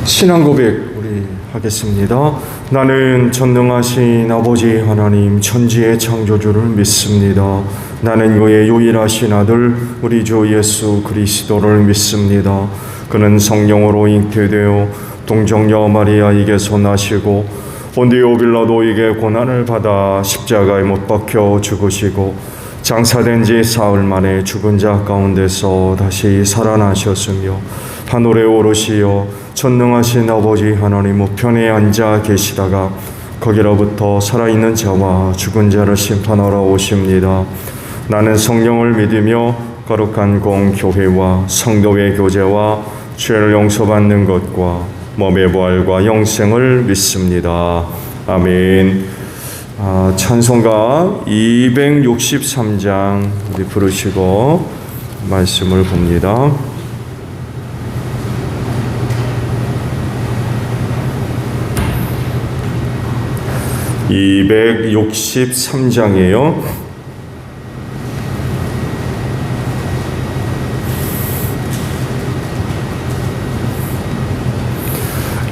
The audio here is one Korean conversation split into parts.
신앙 고백 우리 하겠습니다. 나는 전능하신 아버지 하나님 천지의 창조주를 믿습니다. 나는 그의 유일하신 아들 우리 주 예수 그리스도를 믿습니다. 그는 성령으로 잉태되어 동정녀 마리아에게서 나시고 본디오 빌라도에게 고난을 받아 십자가에 못 박혀 죽으시고 장사된 지 사흘 만에 죽은 자 가운데서 다시 살아나셨으며 하늘에 오르시어 전능하신 아버지 하나님 우편에 앉아 계시다가 거기로부터 살아있는 자와 죽은 자를 심판하러 오십니다. 나는 성령을 믿으며 거룩한 공교회와 성도의 교제와 죄를 용서받는 것과 몸의 부활과 영생을 믿습니다. 아멘. 찬송가 263장 우리 부르시고 말씀을 봅니다. (263장이에요)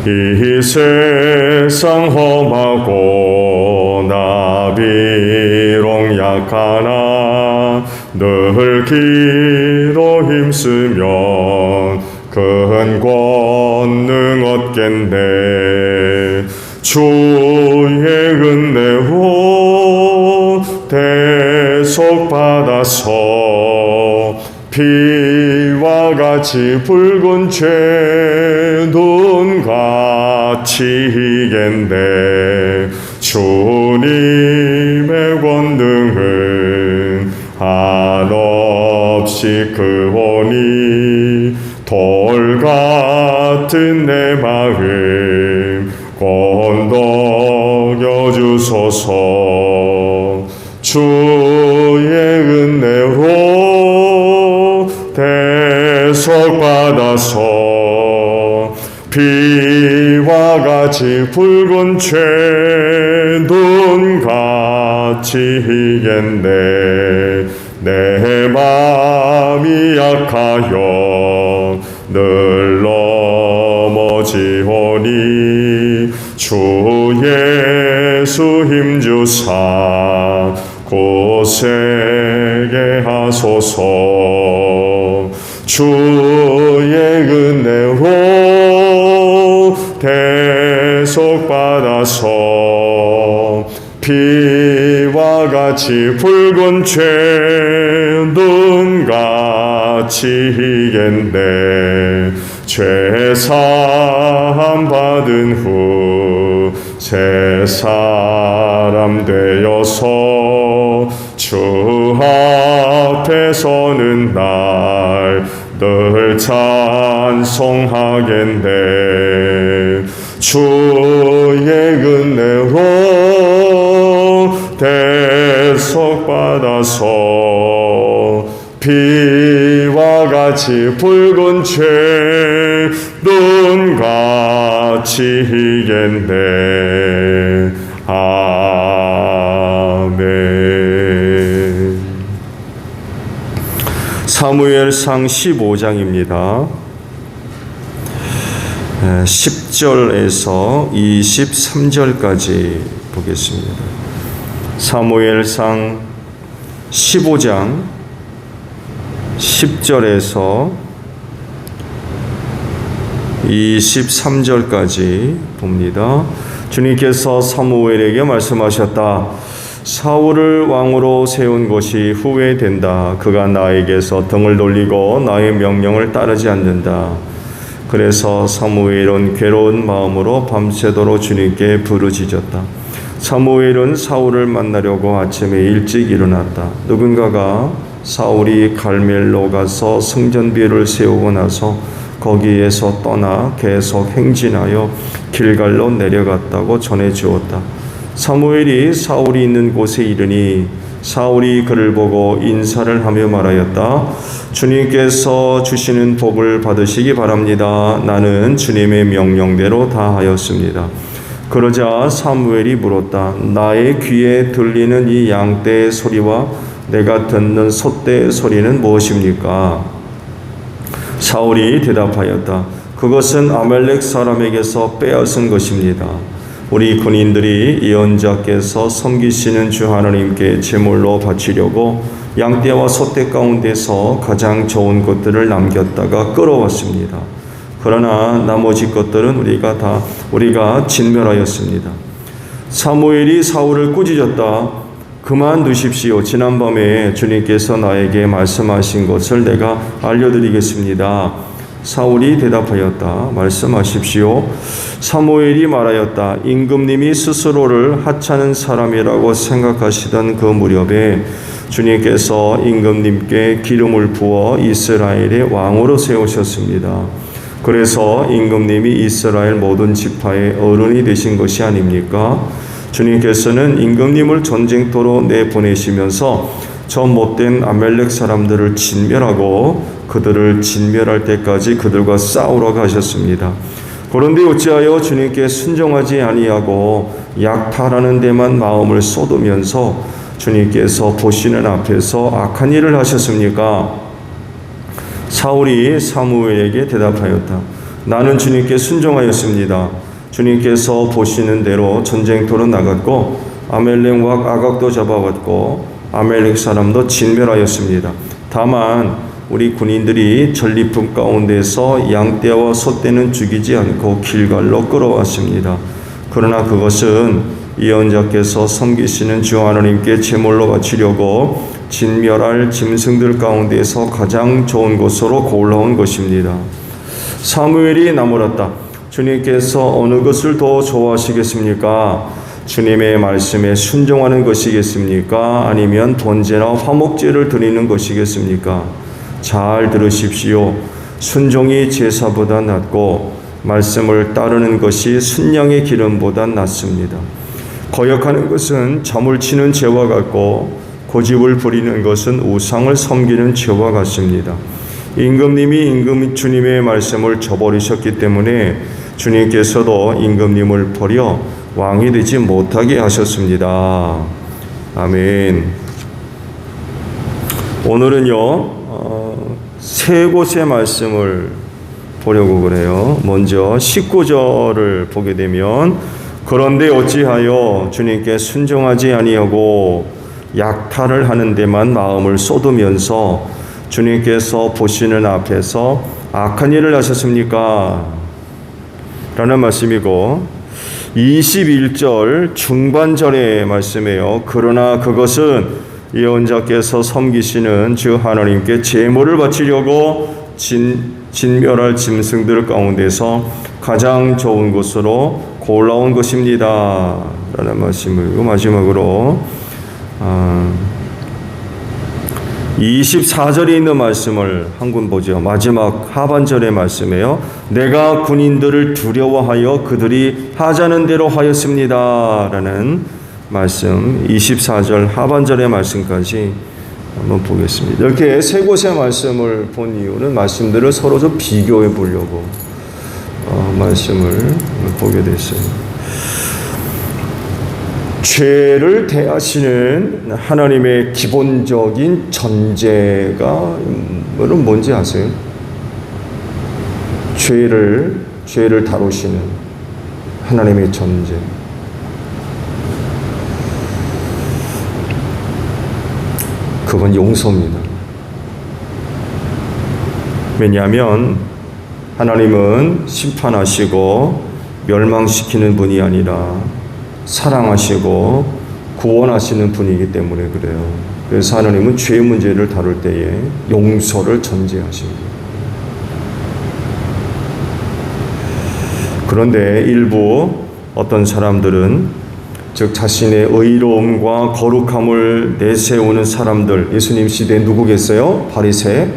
이 세상 험하고 나 비록 약하나 늘 기도 힘쓰면 큰 권능 얻겠네. 주의 은혜로 대속받아서 피와 같이 붉은 죄 눈 같이 이겠네. 주님의 권능은 한없이 크오니 돌 같은 내 마음 건더겨 주소서. 주의 은혜로 대속받아서 피와 같이 붉은 죄 눈 같이 이겠네. 내 마음이 약하여 늘 넘어지오니 주 예수 힘주사 굳세게 하소서. 주의 은혜로 대속받아서 피와 같이 붉은 죄 눈 같이 이겠네. 죄 사함 받은 후 새 사람 되어서 주 앞에 서는 날 늘 찬송하겠네. 주의 은혜로 대속받아서 피와 같이 붉은 죄 눈 같이 이겠네. 아멘. 사무엘상 15장입니다. 10절에서 23절까지 보겠습니다. 사무엘상 15장 10절에서 23절까지 봅니다. 주님께서 사무엘에게 말씀하셨다. 사울을 왕으로 세운 것이 후회된다. 그가 나에게서 등을 돌리고 나의 명령을 따르지 않는다. 그래서 사무엘은 괴로운 마음으로 밤새도록 주님께 부르짖었다. 사무엘은 사울을 만나려고 아침에 일찍 일어났다. 누군가가 사울이 갈멜로 가서 성전비를 세우고 나서 거기에서 떠나 계속 행진하여 길갈로 내려갔다고 전해 주었다. 사무엘이 사울이 있는 곳에 이르니 사울이 그를 보고 인사를 하며 말하였다. 주님께서 주시는 복을 받으시기 바랍니다. 나는 주님의 명령대로 다 하였습니다. 그러자 사무엘이 물었다. 나의 귀에 들리는 이 양떼의 소리와 내가 듣는 소떼의 소리는 무엇입니까? 사울이 대답하였다. 그것은 아말렉 사람에게서 빼앗은 것입니다. 우리 군인들이 예언자께서 섬기시는 주 하나님께 제물로 바치려고 양떼와 소떼 가운데서 가장 좋은 것들을 남겼다가 끌어왔습니다. 그러나 나머지 것들은 우리가 진멸하였습니다. 사무엘이 사울을 꾸짖었다. 그만두십시오. 지난밤에 주님께서 나에게 말씀하신 것을 내가 알려드리겠습니다. 사울이 대답하였다. 말씀하십시오. 사무엘이 말하였다. 임금님이 스스로를 하찮은 사람이라고 생각하시던 그 무렵에 주님께서 임금님께 기름을 부어 이스라엘의 왕으로 세우셨습니다. 그래서 임금님이 이스라엘 모든 지파의 어른이 되신 것이 아닙니까? 주님께서는 임금님을 전쟁터로 내보내시면서 저 못된 아말렉 사람들을 진멸하고 그들을 진멸할 때까지 그들과 싸우러 가셨습니다. 그런데 어찌하여 주님께 순종하지 아니하고 약탈하는 데만 마음을 쏟으면서 주님께서 보시는 앞에서 악한 일을 하셨습니까? 사울이 사무엘에게 대답하였다. 나는 주님께 순종하였습니다. 주님께서 보시는 대로 전쟁터로 나갔고 아말렉 왕 아각도 잡아왔고 아말렉 사람도 진멸하였습니다. 다만 우리 군인들이 전리품 가운데서 양떼와 소떼는 죽이지 않고 길갈로 끌어왔습니다. 그러나 그것은 예언자께서 섬기시는 주 하나님께 제물로 바치려고 진멸할 짐승들 가운데서 가장 좋은 것으로 골라온 것입니다. 사무엘이 나무랐다. 주님께서 어느 것을 더 좋아하시겠습니까? 주님의 말씀에 순종하는 것이겠습니까? 아니면 번제나 화목제를 드리는 것이겠습니까? 잘 들으십시오. 순종이 제사보다 낫고 말씀을 따르는 것이 순양의 기름보다 낫습니다. 거역하는 것은 점을 치는 죄와 같고 고집을 부리는 것은 우상을 섬기는 죄와 같습니다. 임금님이 주님의 말씀을 저버리셨기 때문에 주님께서도 임금님을 버려 왕이 되지 못하게 하셨습니다. 아멘. 오늘은요 세 곳의 말씀을 보려고 그래요. 먼저 19절을 보게 되면 그런데 어찌하여 주님께 순종하지 아니하고 약탈을 하는 데만 마음을 쏟으면서 주님께서 보시는 앞에서 악한 일을 하셨습니까? 라는 말씀이고 21절 중반절의 말씀이에요. 그러나 그것은 예언자께서 섬기시는 주 하나님께 제물을 바치려고 진멸할 짐승들 가운데서 가장 좋은 것으로 골라온 것입니다. 라는 말씀이고 마지막으로 24절에 있는 말씀을 한 군 보죠. 마지막 하반절의 말씀이에요. 내가 군인들을 두려워하여 그들이 하자는 대로 하였습니다. 라는 말씀 24절 하반절의 말씀까지 한번 보겠습니다. 이렇게 세 곳의 말씀을 본 이유는 말씀들을 서로 좀 비교해 보려고 말씀을 보게 됐어요. 죄를 대하시는 하나님의 기본적인 전제가 뭔지 아세요? 죄를 다루시는 하나님의 전제. 그건 용서입니다. 왜냐하면 하나님은 심판하시고 멸망시키는 분이 아니라 사랑하시고 구원하시는 분이기 때문에 그래요. 그래서 하나님은 죄 문제를 다룰 때에 용서를 전제하십니다. 그런데 일부 어떤 사람들은 즉 자신의 의로움과 거룩함을 내세우는 사람들, 예수님 시대에 누구겠어요? 바리새,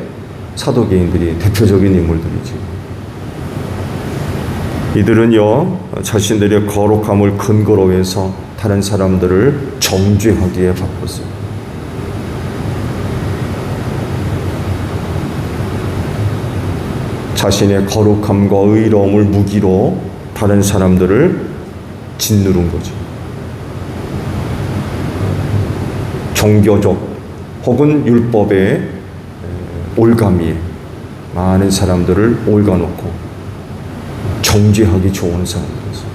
사도계인들이 대표적인 인물들이죠. 이들은요 자신들의 거룩함을 근거로 해서 다른 사람들을 정죄하기에 바빴어요. 자신의 거룩함과 의로움을 무기로 다른 사람들을 짓누른 거죠. 종교적 혹은 율법의 올가미에 많은 사람들을 올가놓고 정죄하기 좋은 사람이었어요.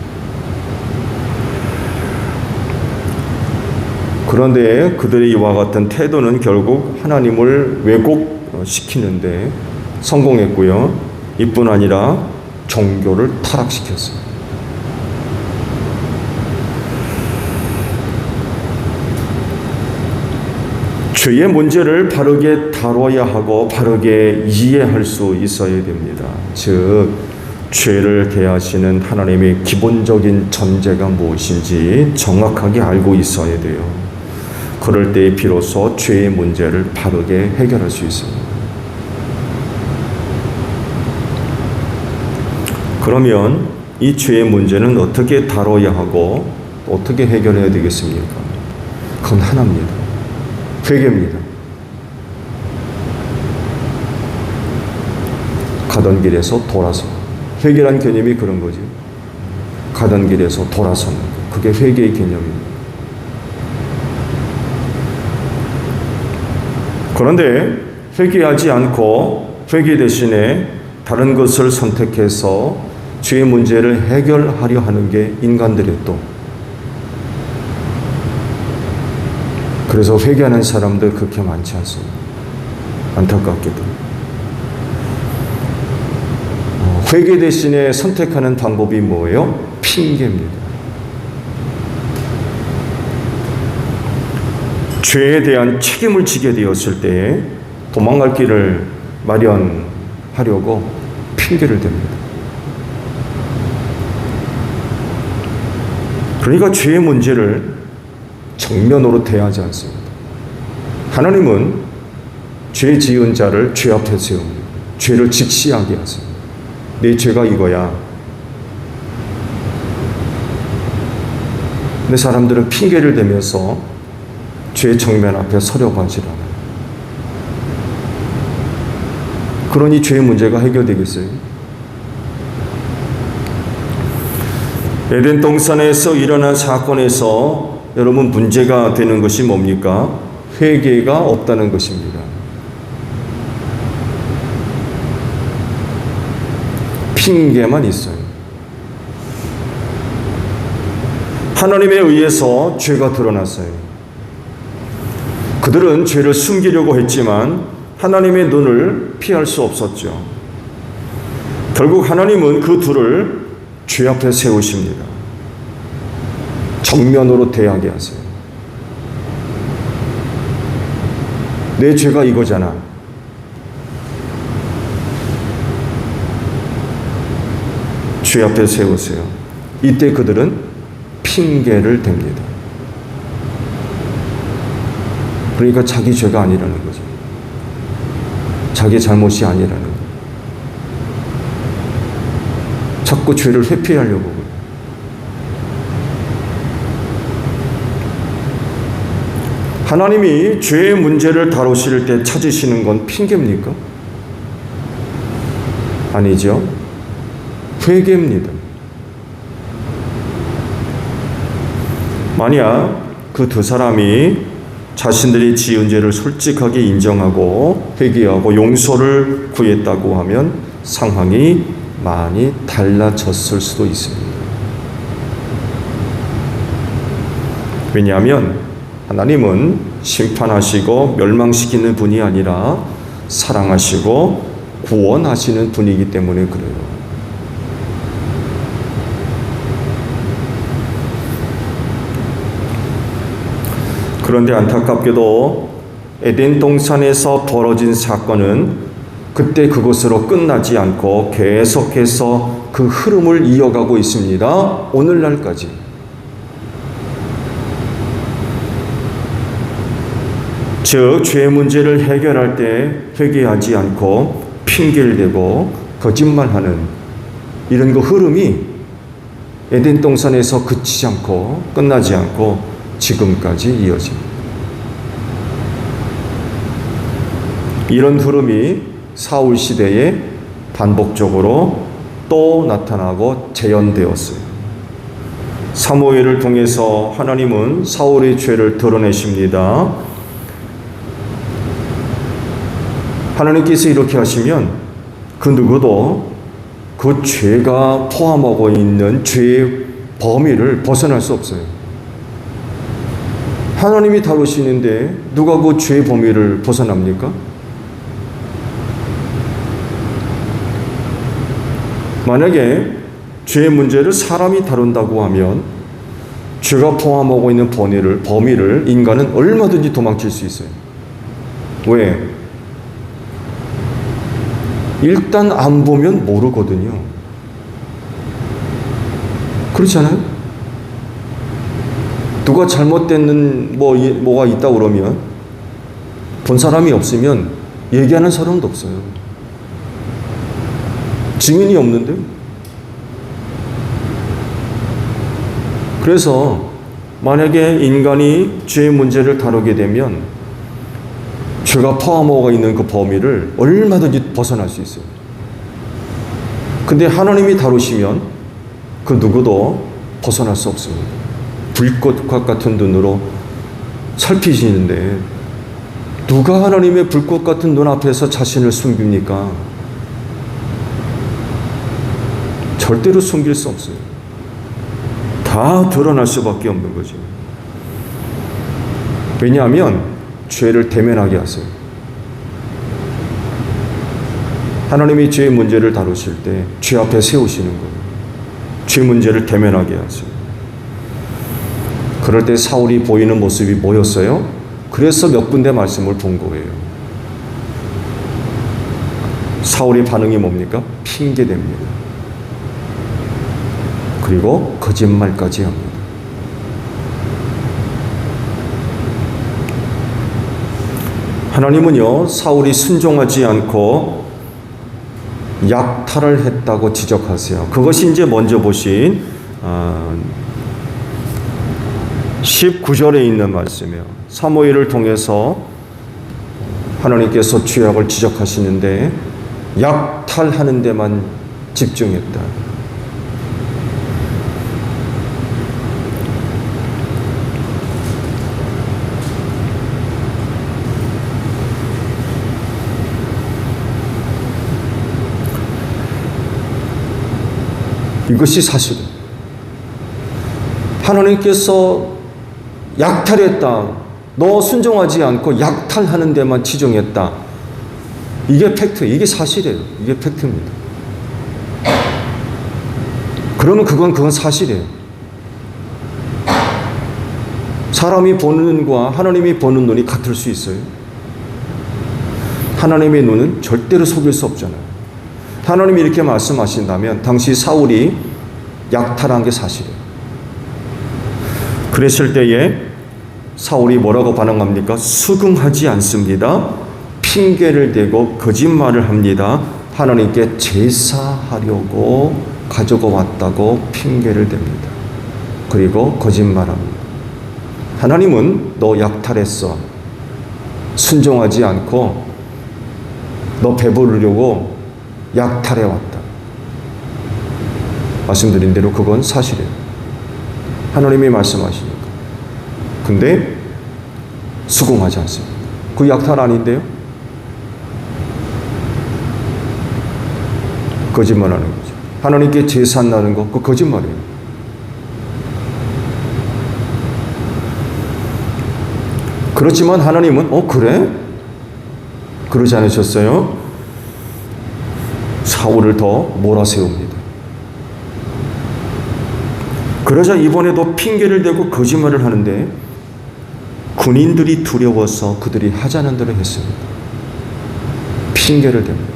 그런데 그들의 이와 같은 태도는 결국 하나님을 왜곡시키는데 성공했고요. 이뿐 아니라 종교를 타락시켰어요. 죄의 문제를 바르게 다뤄야 하고 바르게 이해할 수 있어야 됩니다. 즉, 죄를 대하시는 하나님의 기본적인 전제가 무엇인지 정확하게 알고 있어야 돼요. 그럴 때 비로소 죄의 문제를 바르게 해결할 수 있습니다. 그러면 이 죄의 문제는 어떻게 다뤄야 하고 어떻게 해결해야 되겠습니까? 그건 하나입니다. 회개입니다. 가던 길에서 돌아서. 회개란 개념이 그런 거지. 가던 길에서 돌아서는 것. 그게 회개의 개념입니다. 그런데 회개하지 않고 회개 대신에 다른 것을 선택해서 죄의 문제를 해결하려 하는 게 인간들의 또. 그래서 회개하는 사람들 그렇게 많지 않습니다. 안타깝게도. 회개 대신에 선택하는 방법이 뭐예요? 핑계입니다. 죄에 대한 책임을 지게 되었을 때 도망갈 길을 마련하려고 핑계를 댑니다. 그러니까 죄의 문제를 정면으로 대하지 않습니다. 하나님은 죄 지은 자를 죄 앞에 세웁니다. 죄를 직시하게 하세요. 내 죄가 이거야. 근데 사람들은 핑계를 대면서 죄 정면 앞에 서려고 하질 않아요. 그러니 죄의 문제가 해결되겠어요? 에덴 동산에서 일어난 사건에서 여러분 문제가 되는 것이 뭡니까? 회개가 없다는 것입니다. 핑계만 있어요. 하나님에 의해서 죄가 드러났어요. 그들은 죄를 숨기려고 했지만 하나님의 눈을 피할 수 없었죠. 결국 하나님은 그 둘을 죄 앞에 세우십니다. 정면으로 대하게 하세요. 내 죄가 이거잖아. 죄 앞에 세우세요. 이때 그들은 핑계를 댑니다. 그러니까 자기 죄가 아니라는 거죠. 자기 잘못이 아니라는 거죠. 자꾸 죄를 회피하려고 해요. 하나님이 죄의 문제를 다루실 때 찾으시는 건 핑계입니까? 아니죠. 회개입니다. 만약 그 두 사람이 자신들이 지은 죄를 솔직하게 인정하고 회개하고 용서를 구했다고 하면 상황이 많이 달라졌을 수도 있습니다. 왜냐하면 하나님은 심판하시고 멸망시키는 분이 아니라 사랑하시고 구원하시는 분이기 때문에 그래요. 그런데 안타깝게도 에덴 동산에서 벌어진 사건은 그때 그것으로 끝나지 않고 계속해서 그 흐름을 이어가고 있습니다. 오늘날까지. 즉, 죄의 문제를 해결할 때 회개하지 않고 핑계를 대고 거짓말하는 이런 그 흐름이 에덴 동산에서 그치지 않고 끝나지 않고 지금까지 이어집니다. 이런 흐름이 사울 시대에 반복적으로 또 나타나고 재현되었어요. 사무엘을 통해서 하나님은 사울의 죄를 드러내십니다. 하나님께서 이렇게 하시면 그 누구도 그 죄가 포함하고 있는 죄의 범위를 벗어날 수 없어요. 하나님이 다루시는데 누가 그 죄의 범위를 벗어납니까? 만약에 죄의 문제를 사람이 다룬다고 하면 죄가 포함하고 있는 범위를 인간은 얼마든지 도망칠 수 있어요. 왜? 일단 안 보면 모르거든요. 그렇지 않아요? 누가 잘못된 뭐가 있다 그러면 본 사람이 없으면 얘기하는 사람도 없어요. 증인이 없는데. 그래서 만약에 인간이 죄의 문제를 다루게 되면 죄가 포함하고 있는 그 범위를 얼마든지 벗어날 수 있어요. 근데 하나님이 다루시면 그 누구도 벗어날 수 없습니다. 불꽃과 같은 눈으로 살피시는데 누가 하나님의 불꽃 같은 눈 앞에서 자신을 숨깁니까? 절대로 숨길 수 없어요. 다 드러날 수밖에 없는 거죠. 왜냐하면 죄를 대면하게 하세요. 하나님이 죄의 문제를 다루실 때 죄 앞에 세우시는 거예요. 죄 문제를 대면하게 하세요. 그럴 때 사울이 보이는 모습이 뭐였어요? 그래서 몇 군데 말씀을 본 거예요. 사울의 반응이 뭡니까? 핑계댑니다. 그리고 거짓말까지 합니다. 하나님은요, 사울이 순종하지 않고 약탈을 했다고 지적하세요. 그것이 이제 먼저 보신 19절에 있는 말씀이에요. 사무엘을 통해서 하나님께서 죄악을 지적하시는데 약탈하는 데만 집중했다. 이것이 사실이에요. 하나님께서 약탈했다. 너 순종하지 않고 약탈하는 데만 치중했다. 이게 팩트, 이게 사실이에요. 이게 팩트입니다. 그러면 그건 사실이에요. 사람이 보는 눈과 하나님이 보는 눈이 같을 수 있어요? 하나님의 눈은 절대로 속일 수 없잖아요. 하나님이 이렇게 말씀하신다면 당시 사울이 약탈한 게 사실이에요. 그랬을 때에 사울이 뭐라고 반응합니까? 수긍하지 않습니다. 핑계를 대고 거짓말을 합니다. 하나님께 제사하려고 가지고 왔다고 핑계를 댑니다. 그리고 거짓말합니다. 하나님은 너 약탈했어. 순종하지 않고 너 배부르려고 약탈해 왔다. 말씀드린 대로 그건 사실이에요. 하나님이 말씀하시니까. 근데 수긍하지 않습니다. 그 약탈 아닌데요? 거짓말하는 거죠. 하나님께 제사한다는 거, 그 거짓말이에요. 그렇지만 하나님은 그래? 그러지 않으셨어요? 사울을 더 몰아세웁니다. 그러자 이번에도 핑계를 대고 거짓말을 하는데 군인들이 두려워서 그들이 하자는 대로 했습니다. 핑계를 댑니다.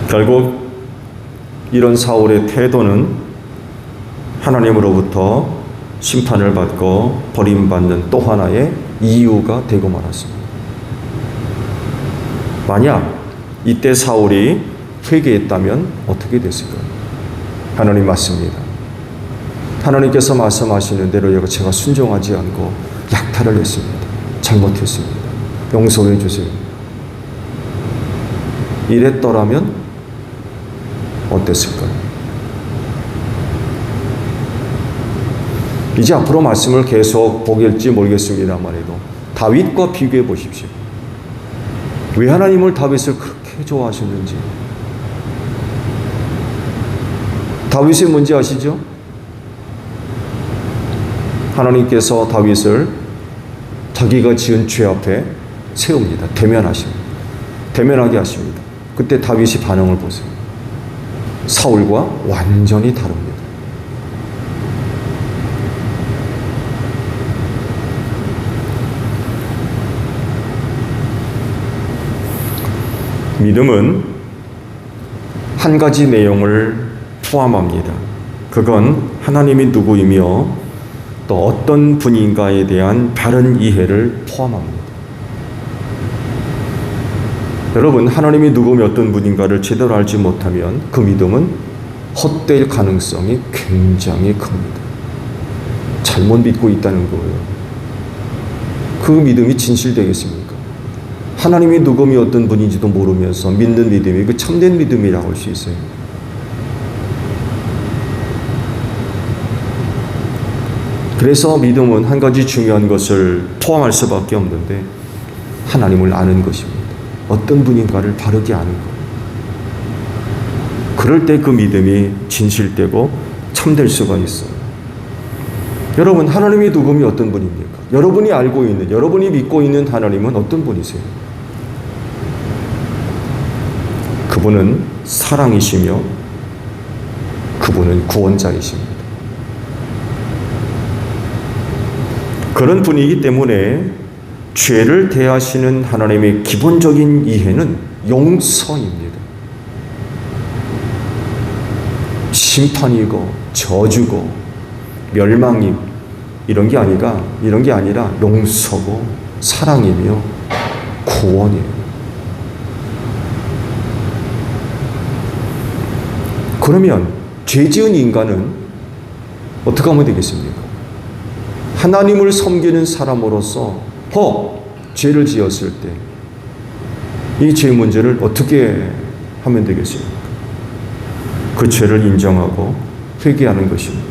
결국 이런 사울의 태도는 하나님으로부터 심판을 받고 버림받는 또 하나의 이유가 되고 말았습니다. 만약 이때 사울이 회개했다면 어떻게 됐을까요? 하나님 맞습니다. 하나님께서 말씀하시는 대로 제가 순종하지 않고 약탈을 했습니다. 잘못했습니다. 용서해 주세요. 이랬더라면 어땠을까요? 이제 앞으로 말씀을 계속 보길지 모르겠습니다만 해도 다윗과 비교해 보십시오. 왜 하나님을 다윗을 그렇게 좋아하셨는지. 다윗이 뭔지 아시죠? 하나님께서 다윗을 자기가 지은 죄 앞에 세웁니다. 대면하십니다. 대면하게 하십니다. 그때 다윗이 반응을 보세요. 사울과 완전히 다릅니다. 믿음은 한 가지 내용을 포함합니다. 그건 하나님이 누구이며 또 어떤 분인가에 대한 바른 이해를 포함합니다. 여러분, 하나님이 누구며 어떤 분인가를 제대로 알지 못하면 그 믿음은 헛될 가능성이 굉장히 큽니다. 잘못 믿고 있다는 거예요. 그 믿음이 진실되겠습니까? 하나님이 누구며 어떤 분인지도 모르면서 믿는 믿음이 그 참된 믿음이라고 할 수 있어요. 그래서 믿음은 한 가지 중요한 것을 포함할 수밖에 없는데 하나님을 아는 것입니다. 어떤 분인가를 바르게 아는 것. 그럴 때 그 믿음이 진실되고 참될 수가 있어요. 여러분, 하나님이 누구며 어떤 분입니까? 여러분이 알고 있는, 여러분이 믿고 있는 하나님은 어떤 분이세요? 그분은 사랑이시며 그분은 구원자이십니다. 그런 분이기 때문에 죄를 대하시는 하나님의 기본적인 이해는 용서입니다. 심판이고 저주고 멸망이 이런 게 아니라 용서고 사랑이며 구원이에요. 그러면 죄 지은 인간은 어떻게 하면 되겠습니까? 하나님을 섬기는 사람으로서 죄를 지었을 때 이 죄 문제를 어떻게 하면 되겠습니까? 그 죄를 인정하고 회개하는 것입니다.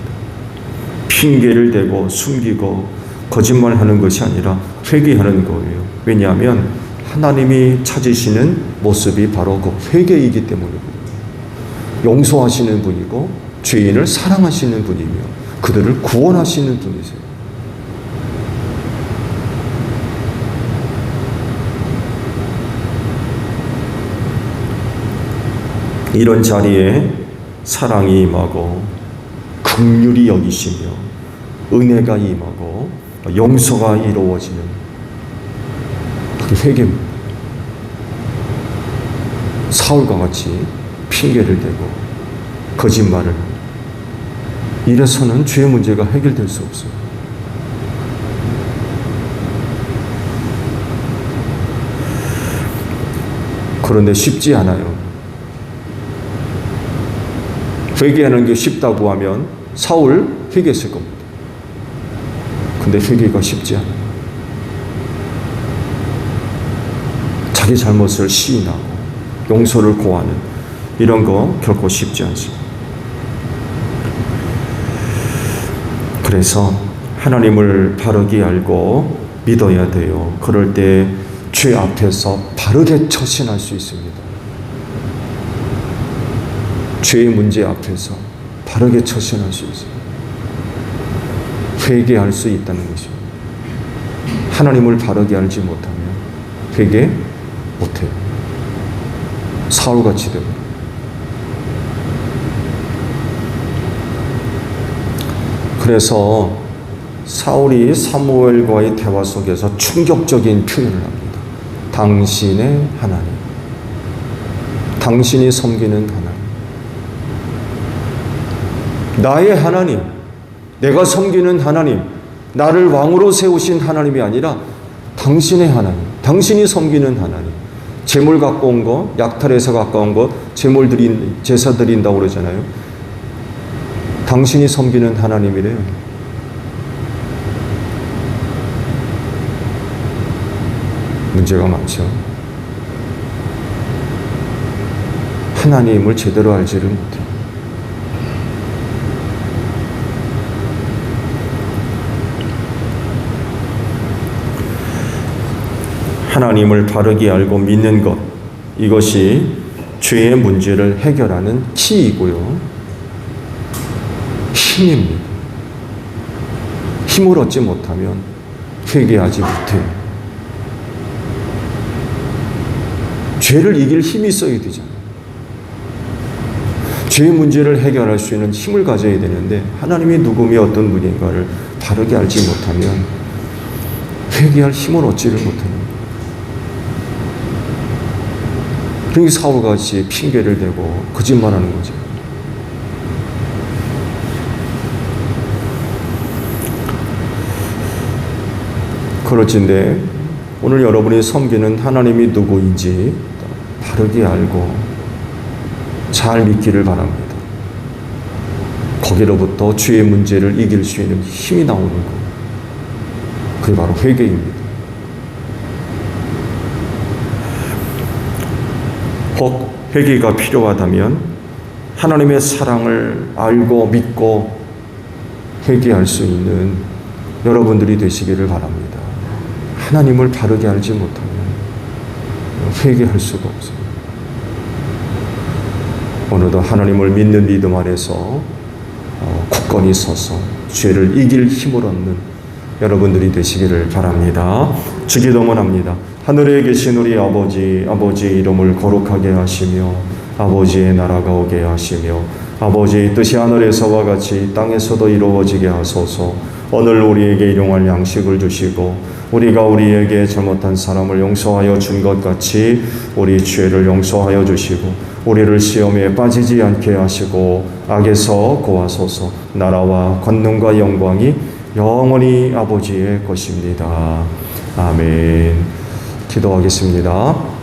핑계를 대고 숨기고 거짓말하는 것이 아니라 회개하는 거예요. 왜냐하면 하나님이 찾으시는 모습이 바로 그 회개이기 때문이거든요. 용서하시는 분이고 죄인을 사랑하시는 분이며 그들을 구원하시는 분이세요. 이런 자리에 사랑이 임하고 긍휼이 여기시며 은혜가 임하고 용서가 이루어지는 그게 회개입니다. 사울과 같이 핑계를 대고 거짓말을 이래서는 죄의 문제가 해결될 수 없어요. 그런데 쉽지 않아요. 회개하는 게 쉽다고 하면 사울 회개했을 겁니다. 근데 회개가 쉽지 않아요. 자기 잘못을 시인하고 용서를 구하는 이런 거 결코 쉽지 않습니다. 그래서 하나님을 바르게 알고 믿어야 돼요. 그럴 때 죄 앞에서 바르게 처신할 수 있습니다. 죄의 문제 앞에서 바르게 처신할 수 있어요. 회개할 수 있다는 것입니다. 하나님을 바르게 알지 못하면 회개 못해요. 사울같이 되고. 그래서 사울이 사무엘과의 대화 속에서 충격적인 표현을 합니다. 당신의 하나님, 당신이 섬기는 하나님, 나의 하나님, 내가 섬기는 하나님, 나를 왕으로 세우신 하나님이 아니라 당신의 하나님, 당신이 섬기는 하나님. 제물 갖고 온 거, 약탈해서 가까운 거, 제사 드린다고 그러잖아요. 당신이 섬기는 하나님이래요. 문제가 많죠. 하나님을 제대로 알지를 못해요. 하나님을 바르게 알고 믿는 것, 이것이 죄의 문제를 해결하는 키이고요. 힘입니다. 힘을 얻지 못하면 회개하지 못해요. 죄를 이길 힘이 있어야 되잖아요. 죄의 문제를 해결할 수 있는 힘을 가져야 되는데 하나님이 누구며 어떤 분인가를 바르게 알지 못하면 회개할 힘을 얻지를 못해요. 그러니 사울같이 핑계를 대고 거짓말하는 거죠. 그렇진데 오늘 여러분이 섬기는 하나님이 누구인지 바르게 알고 잘 믿기를 바랍니다. 거기로부터 죄의 문제를 이길 수 있는 힘이 나오는 것, 그게 바로 회개입니다. 혹 회개가 필요하다면 하나님의 사랑을 알고 믿고 회개할 수 있는 여러분들이 되시기를 바랍니다. 하나님을 바르게 알지 못하면 회개할 수가 없어요. 오늘도 하나님을 믿는 믿음 안에서 굳건히 서서 죄를 이길 힘을 얻는 여러분들이 되시기를 바랍니다. 주기도문 합니다. 하늘에 계신 우리 아버지, 아버지의 이름을 거룩하게 하시며 아버지의 나라가 오게 하시며 아버지의 뜻이 하늘에서와 같이 땅에서도 이루어지게 하소서. 오늘 우리에게 일용할 양식을 주시고 우리가 우리에게 잘못한 사람을 용서하여 준 것 같이 우리 죄를 용서하여 주시고 우리를 시험에 빠지지 않게 하시고 악에서 구하소서. 나라와 권능과 영광이 영원히 아버지의 것입니다. 아멘. 기도하겠습니다.